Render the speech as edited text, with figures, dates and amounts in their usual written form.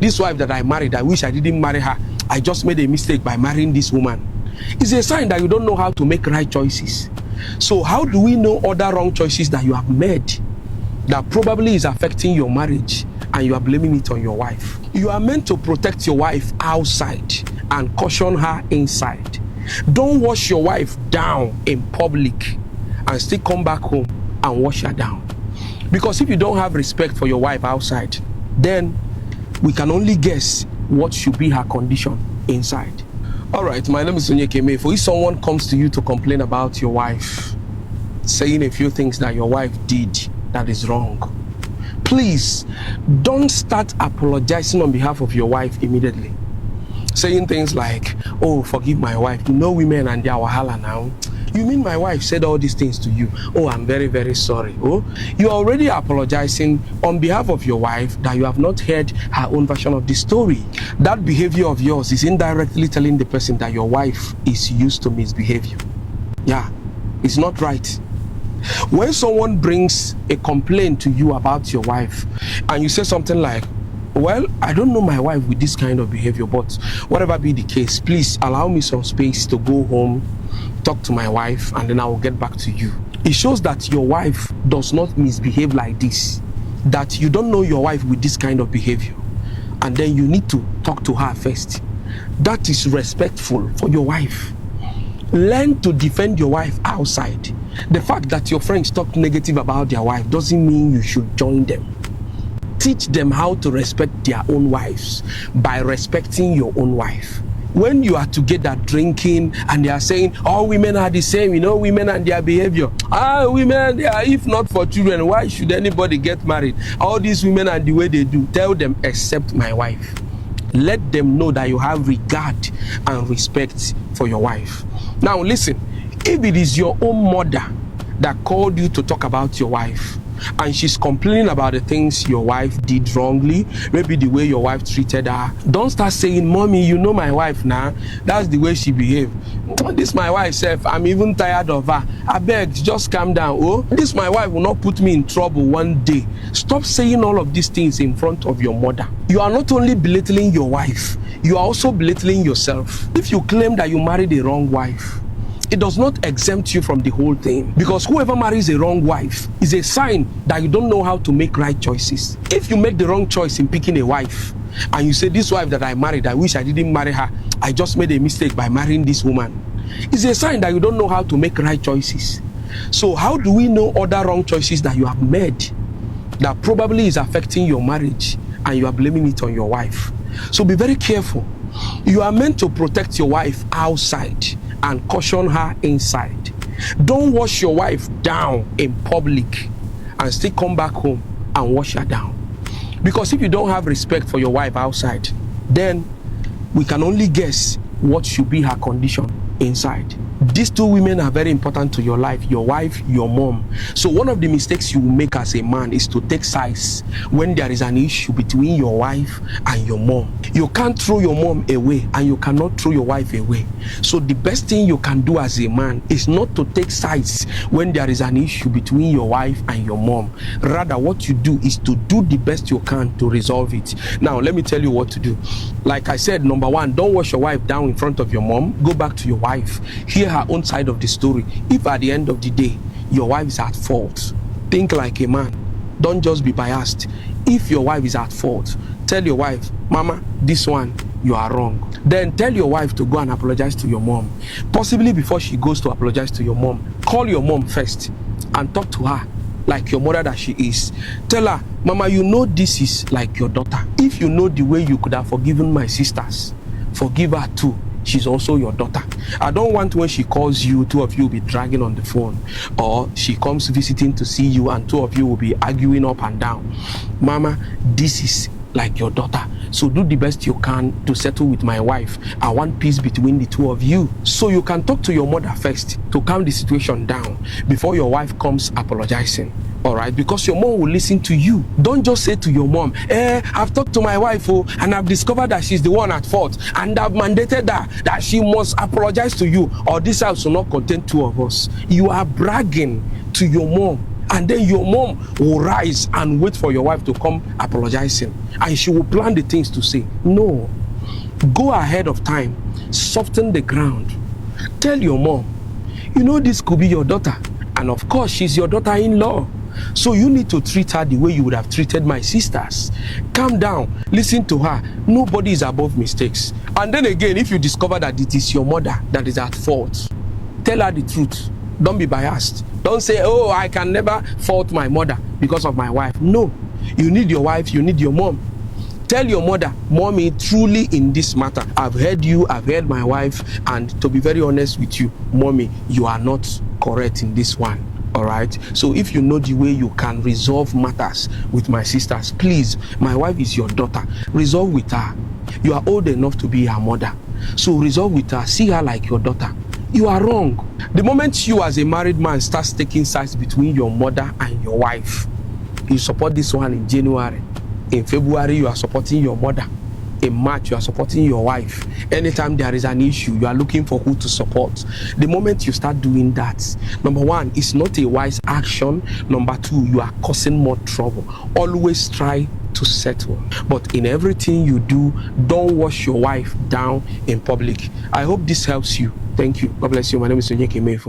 this wife that I married, I wish I didn't marry her. I just made a mistake by marrying this woman. It's a sign that you don't know how to make right choices. So how do we know other wrong choices that you have made that probably is affecting your marriage and you are blaming it on your wife? You are meant to protect your wife outside and caution her inside. Don't wash your wife down in public and still come back home and wash her down. Because if you don't have respect for your wife outside, then we can only guess what should be her condition inside. All right, my name is Onyeka Emeifo. If someone comes to you to complain about your wife, saying a few things that your wife did that is wrong, please don't start apologizing on behalf of your wife immediately. Saying things like, oh, forgive my wife. You know women and their wahala now. You mean my wife said all these things to you? Oh, I'm very, very sorry. Oh, you're already apologizing on behalf of your wife that you have not heard her own version of the story. That behavior of yours is indirectly telling the person that your wife is used to misbehavior. Yeah, it's not right. When someone brings a complaint to you about your wife and you say something like, well, I don't know my wife with this kind of behavior, but whatever be the case, please allow me some space to go home, talk to my wife, and then I will get back to you. It shows that your wife does not misbehave like this, that you don't know your wife with this kind of behavior, and then you need to talk to her first. That is respectful for your wife. Learn to defend your wife outside. The fact that your friends talk negative about their wife doesn't mean you should join them. Teach them how to respect their own wives by respecting your own wife. When you are together drinking and they are saying all women are the same, you know, women and their behavior. Women, if not for children, why should anybody get married? All these women and the way they do. Tell them, accept my wife. Let them know that you have regard and respect for your wife. Now listen, if it is your own mother that called you to talk about your wife, and she's complaining about the things your wife did wrongly, maybe the way your wife treated her, don't start saying, mommy, you know my wife now, that's the way she behaved. This my wife self, I'm even tired of her. I beg, just calm down. Oh, this my wife will not put me in trouble one day. Stop saying all of these things in front of your mother. You are not only belittling your wife, you are also belittling yourself. If you claim that you married a wrong wife, it does not exempt you from the whole thing, because whoever marries a wrong wife is a sign that you don't know how to make right choices. If you make the wrong choice in picking a wife and you say, this wife that I married, I wish I didn't marry her, I just made a mistake by marrying this woman, it's a sign that you don't know how to make right choices. So how do we know other wrong choices that you have made that probably is affecting your marriage and you are blaming it on your wife? So be very careful. You are meant to protect your wife outside and caution her inside. Don't wash your wife down in public and still come back home and wash her down. Because if you don't have respect for your wife outside, then we can only guess what should be her condition inside. These two women are very important to your life, your wife, your mom. So one of the mistakes you will make as a man is to take sides when there is an issue between your wife and your mom. You can't throw your mom away and you cannot throw your wife away. So the best thing you can do as a man is not to take sides when there is an issue between your wife and your mom. Rather, what you do is to do the best you can to resolve it. Now, let me tell you what to do. Like I said, number one, don't wash your wife down in front of your mom. Go back to your wife. Hear her own side of the story. If at the end of the day your wife is at fault, think like a man. Don't just be biased. If your wife is at fault, tell your wife, mama, this one you are wrong. Then tell your wife to go and apologize to your mom. Possibly before she goes to apologize to your mom, call your mom first and talk to her like your mother that she is. Tell her, mama, you know this is like your daughter. If you know the way you could have forgiven my sisters, forgive her too. She's also your daughter. I don't want when she calls you, two of you will be dragging on the phone, or she comes visiting to see you and two of you will be arguing up and down. Mama, this is like your daughter, so do the best you can to settle with my wife. I want peace between the two of you. So you can talk to your mother first to calm the situation down before your wife comes apologizing. All right, because your mom will listen to you. Don't just say to your mom, I've talked to my wife, and I've discovered that she's the one at fault, and I've mandated that she must apologize to you, or this house will not contain two of us. You are bragging to your mom And then your mom will rise and wait for your wife to come apologizing. And she will plan the things to say. No. Go ahead of time. Soften the ground. Tell your mom, you know this could be your daughter. And of course, she's your daughter-in-law. So you need to treat her the way you would have treated my sisters. Calm down, listen to her. Nobody is above mistakes. And then again, if you discover that it is your mother that is at fault, tell her the truth. Don't be biased. Don't say, oh, I can never fault my mother because of my wife. No, you need your wife, you need your mom. Tell your mother, mommy, truly in this matter, I've heard you, I've heard my wife, and to be very honest with you, mommy, you are not correct in this one. All right, so if you know the way you can resolve matters with my sisters, please, my wife is your daughter, resolve with her. You are old enough to be her mother, so resolve with her, see her like your daughter. You are wrong. The moment you as a married man starts taking sides between your mother and your wife, you support this one in January, in February you are supporting your mother, in March you are supporting your wife. Anytime there is an issue, you are looking for who to support. The moment you start doing that, number one, it's not a wise action. Number two, you are causing more trouble. Always try to settle, but in everything you do, don't wash your wife down in public. I hope this helps you. Thank you. God bless you. My name is Onyeka Emeifo.